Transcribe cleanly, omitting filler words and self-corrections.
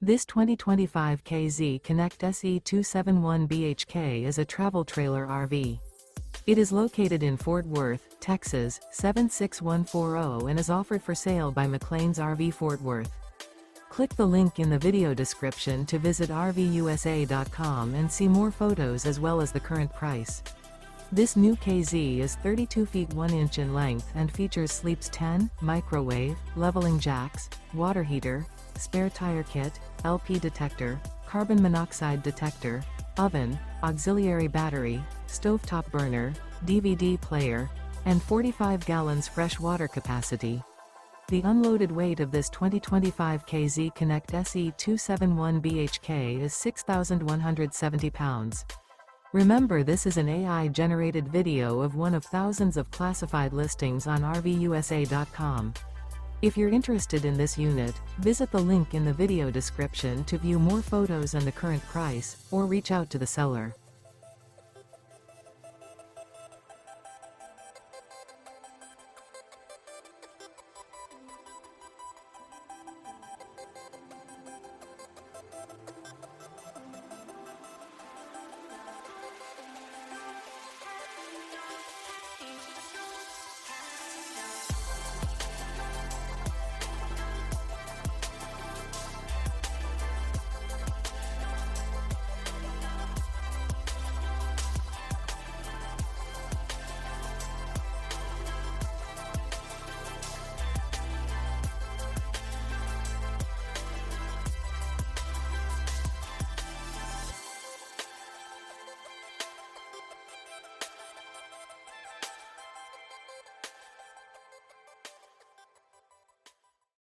This 2025 KZ Connect SE271BHK is a travel trailer RV. It is located in Fort Worth, Texas, 76140 and is offered for sale by McClain's RV Fort Worth. Click the link in the video description to visit RVUSA.com and see more photos as well as the current price. This new KZ is 32 feet 1 inch in length and features sleeps 10, microwave, leveling jacks, water heater, spare tire kit, LP detector, carbon monoxide detector, oven, auxiliary battery, stovetop burner, DVD player, and 45 gallons fresh water capacity. The unloaded weight of this 2025 KZ Connect SE271BHK is 6,170 pounds. Remember, this is an AI-generated video of one of thousands of classified listings on RVUSA.com. If you're interested in this unit, visit the link in the video description to view more photos and the current price, or reach out to the seller.